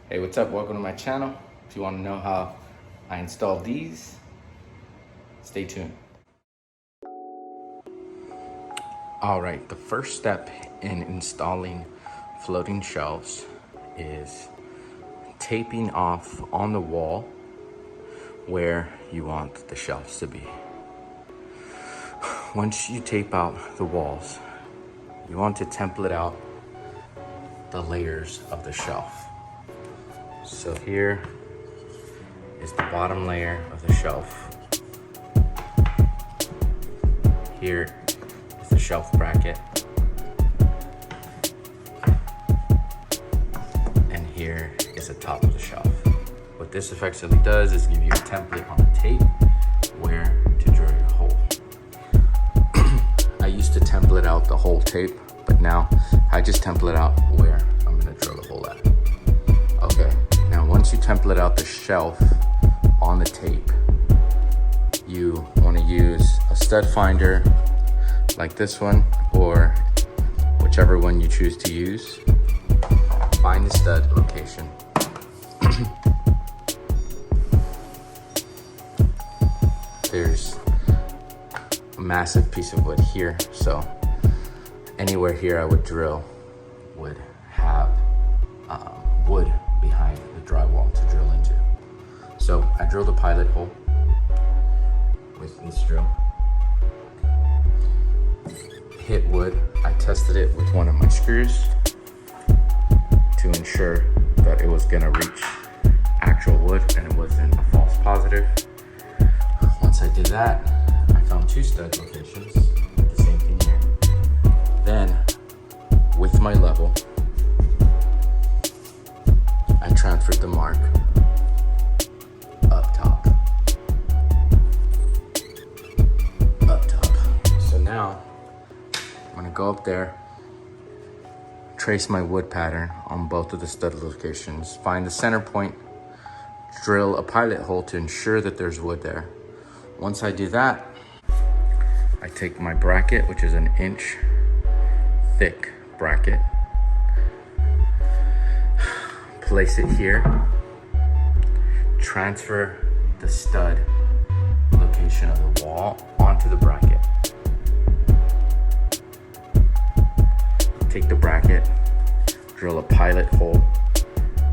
Hey, what's up? Welcome to my channel. If you want to know how I installed these, stay tuned. All right, the first step in installing floating shelves is taping off on the wall where you want the shelves to be. Once you tape out the walls, you want to template out the layers of the shelf. So here is the bottom layer of the shelf. Here is the shelf bracket. And here is the top of the shelf. What this effectively does is give you a template on the tape where to drill your hole. I used to template out the whole tape, but now I just template out where I'm gonna drill the hole at. Okay, now once you template out the shelf on the tape, you wanna use a stud finder like this one, or whichever one you choose to use. Find the stud location. There's a massive piece of wood here, so anywhere here I would drill would have wood behind the drywall to drill into. So I drilled a pilot hole with this drill. Hit wood. I tested it with one of my screws to ensure that it was gonna reach actual wood and it wasn't a false positive. Once I did that, I found two stud locations, the same thing here. Then, with my level, I transferred the mark up top. So now, I'm gonna go up there, trace my wood pattern on both of the stud locations, find the center point, drill a pilot hole to ensure that there's wood there. Once I do that, I take my bracket, which is an inch thick bracket, place it here, transfer the stud location of the wall onto the bracket. Take the bracket, drill a pilot hole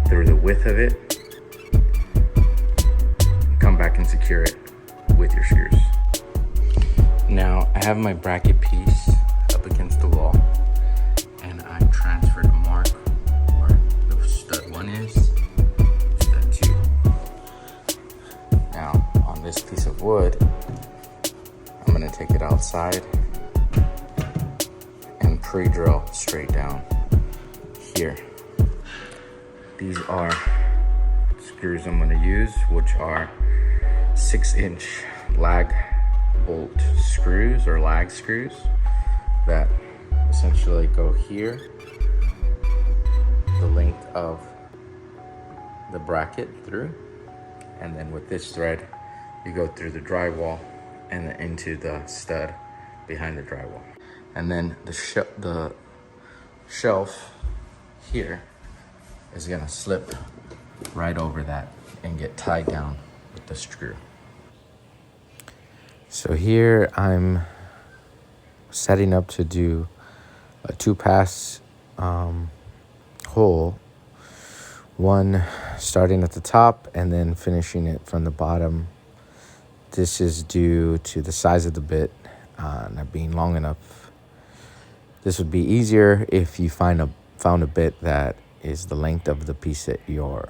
through the width of it, come back and secure it with your screws. Now I have my bracket piece up against the wall, and I transferred a mark where the stud 1 is, stud 2. Now on this piece of wood, I'm gonna take it outside and pre-drill straight down here. These are screws I'm gonna use, which are 6-inch lag bolt screws or lag screws that essentially go here, the length of the bracket through, and then with this thread you go through the drywall and then into the stud behind the drywall. And then the shelf here is gonna slip right over that and get tied down with the screw. So here I'm setting up to do a 2-pass hole, one starting at the top and then finishing it from the bottom. This is due to the size of the bit not being long enough. This would be easier if you found a bit that is the length of the piece that you're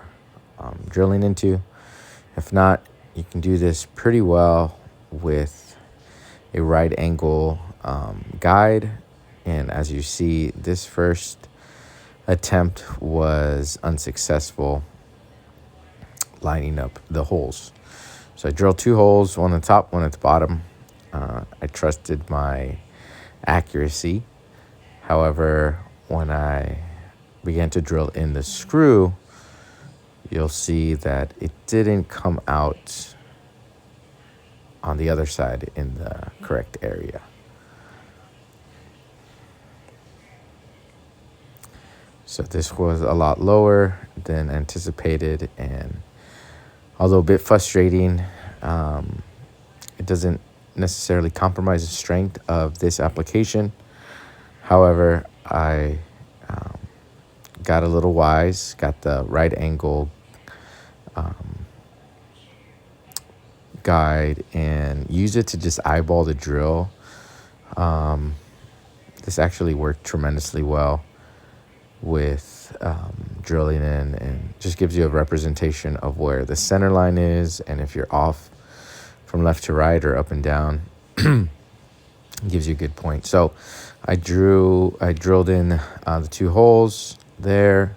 drilling into. If not, you can do this pretty well with a right angle guide. And as you see, this first attempt was unsuccessful lining up the holes. So I drilled 2 holes, one at the top, one at the bottom. I trusted my accuracy. However, when I began to drill in the screw, you'll see that it didn't come out on the other side in the correct area. So this was a lot lower than anticipated, and although a bit frustrating, it doesn't necessarily compromise the strength of this application. However, I got a little wise, got the right angle guide, and used it to just eyeball the drill. This actually worked tremendously well with drilling in, and just gives you a representation of where the center line is, and if you're off from left to right or up and down, gives you a good point. So I drilled in the 2 holes there,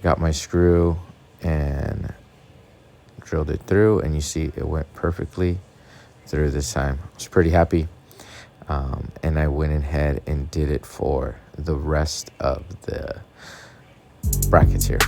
got my screw and drilled it through, and you see it went perfectly through this time. I was pretty happy, and I went ahead and did it for the rest of the brackets here.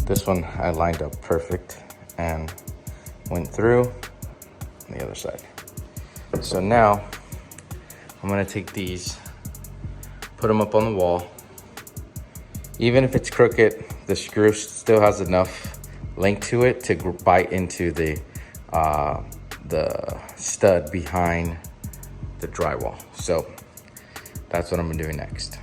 This one I lined up perfect and went through on the other side. So now I'm gonna take these, put them up on the wall. Even if it's crooked, the screw still has enough length to it to bite into the stud behind the drywall. So that's what I'm doing next.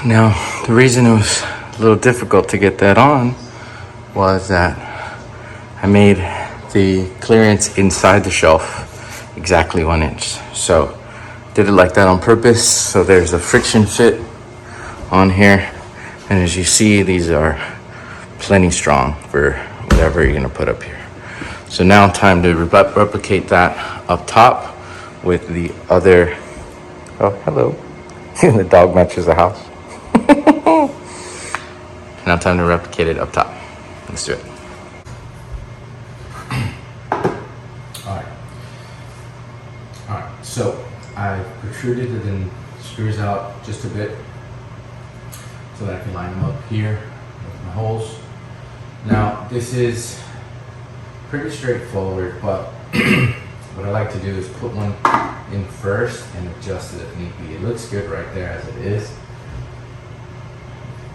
Now, the reason it was a little difficult to get that on was that I made the clearance inside the shelf exactly 1 inch. So did it like that on purpose. So there's a friction fit on here. And as you see, these are plenty strong for whatever you're gonna put up here. So now time to replicate that up top with the other, oh, hello. The dog matches the house. Now time to replicate it up top. Let's do it. All right, so I protruded it and screws out just a bit so that I can line them up here with my holes. Now this is pretty straightforward, but what I like to do is put one in first and adjust it if need be. It looks good right there as it is.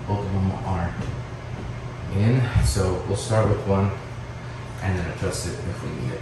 Both of them are in, so we'll start with one and then adjust it if we need it.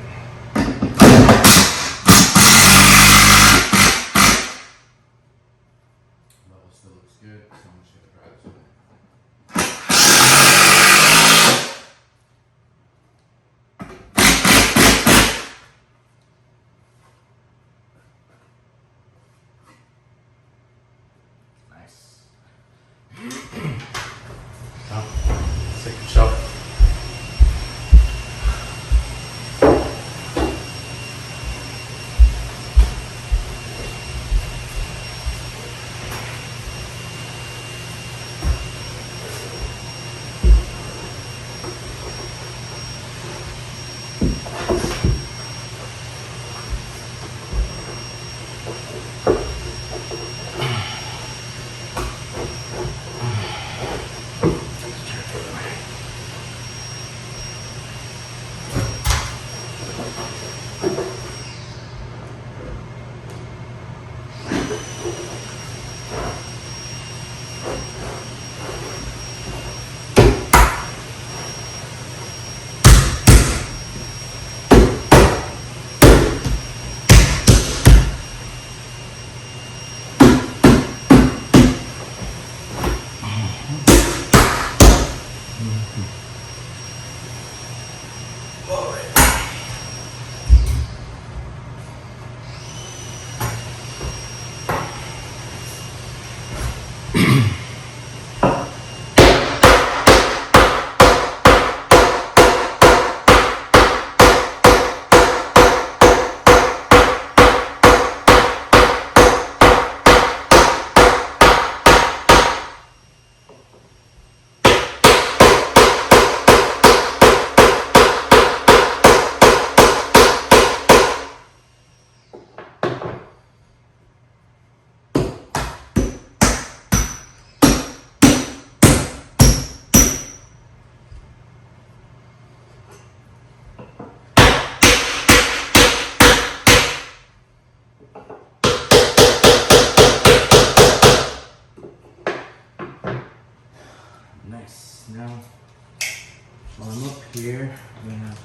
Well, I'm up here. I'm gonna have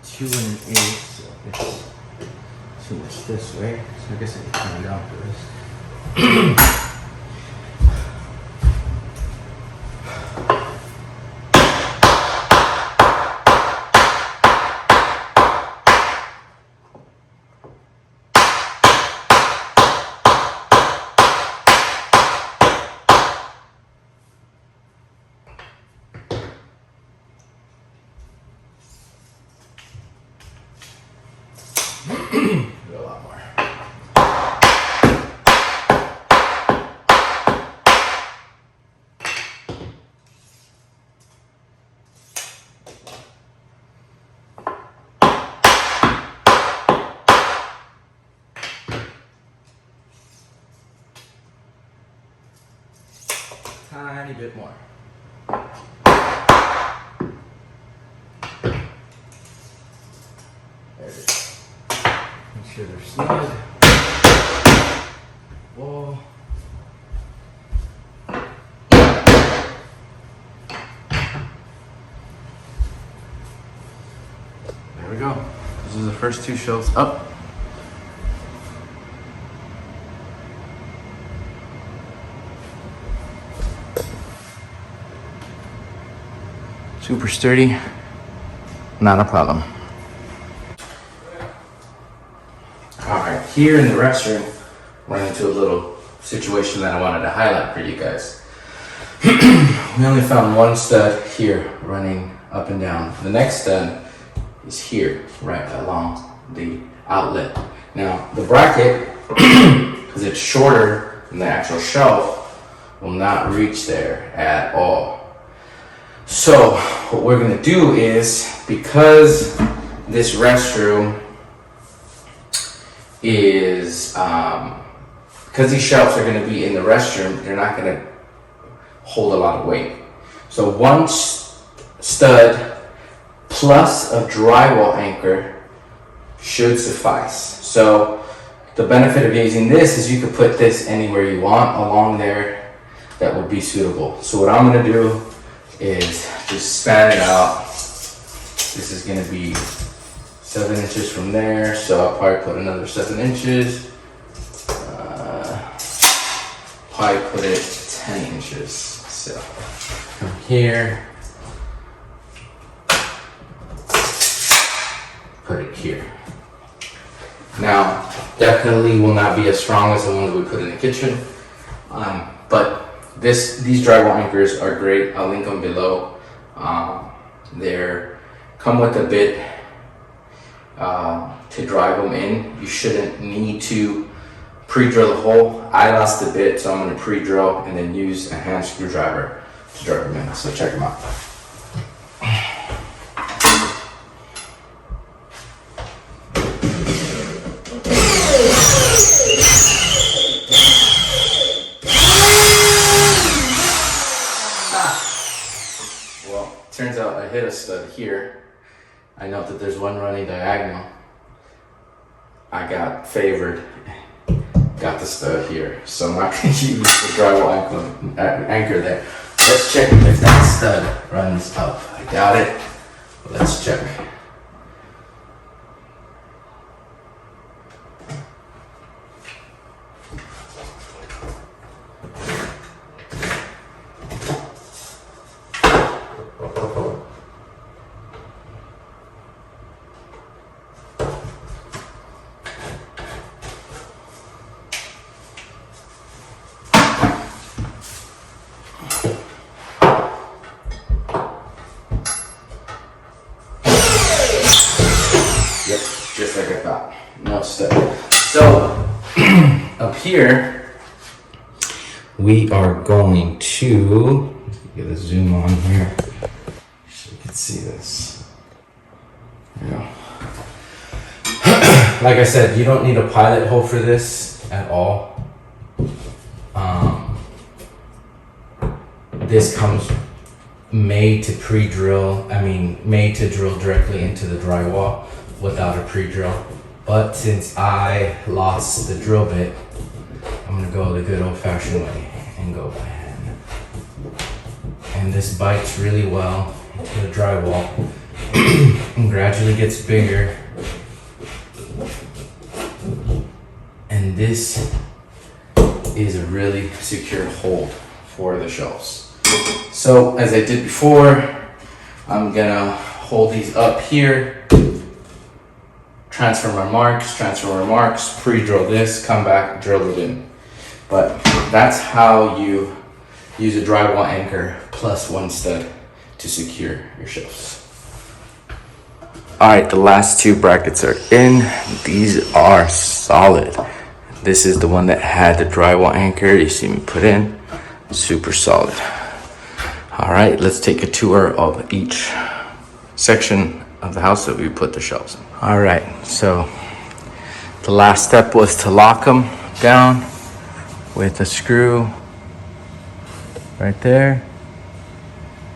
2 and an 8, so it's too much this way. So I guess I can turn it down for this. A lot more. Tiny bit more. There it is. Make sure they're snug. Whoa. There we go. This is the first 2 shelves up. Super sturdy, not a problem. All right, here in the restroom, ran into a little situation that I wanted to highlight for you guys. We only found 1 stud here running up and down. The next stud is here, right along the outlet. Now, the bracket, because it's shorter than the actual shelf, will not reach there at all. So what we're gonna do is, because this restroom is, because these shelves are gonna be in the restroom, they're not gonna hold a lot of weight. So 1 stud plus a drywall anchor should suffice. So the benefit of using this is you could put this anywhere you want along there that would be suitable. So what I'm gonna do is just span it out. This is gonna be 7 inches from there, so I'll probably put another 7 inches. Probably put it 10 inches. So from here, put it here. Now, definitely will not be as strong as the ones we put in the kitchen, but these drywall anchors are great. I'll link them below. They're come with a bit to drive them in. You shouldn't need to pre-drill a hole. I lost a bit, so I'm going to pre-drill and then use a hand screwdriver to drive them in. So check them out. Turns out I hit a stud here. I know that there's 1 running diagonal. I got favored, got the stud here. So I'm not going to use the drywall anchor there. Let's check if that stud runs up. I doubt it, but let's check. Just like I thought, no stud. So up here, we are going to get a zoom on here so you can see this. There you go. Like I said, you don't need a pilot hole for this at all. This comes made to made to drill directly into the drywall without a pre-drill. But since I lost the drill bit, I'm gonna go the good old-fashioned way and go by hand. And this bites really well, the drywall and gradually gets bigger. And this is a really secure hold for the shelves. So as I did before, I'm gonna hold these up here, transfer my marks, pre-drill this, come back, drill it in. But that's how you use a drywall anchor plus one stud to secure your shelves. All right, the last two brackets are in. These are solid. This is the one that had the drywall anchor you see me put in. Super solid. All right, let's take a tour of each section of the house that we put the shelves in. All right, so the last step was to lock them down with a screw right there.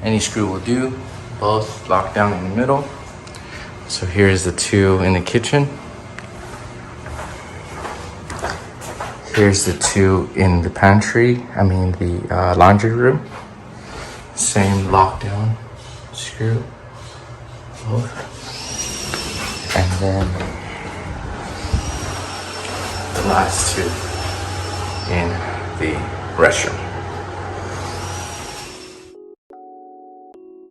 Any screw will do, both locked down in the middle. So here's the two in the kitchen. Here's the two in the pantry, the laundry room. Same lockdown screw, both. And then the last two in the restroom.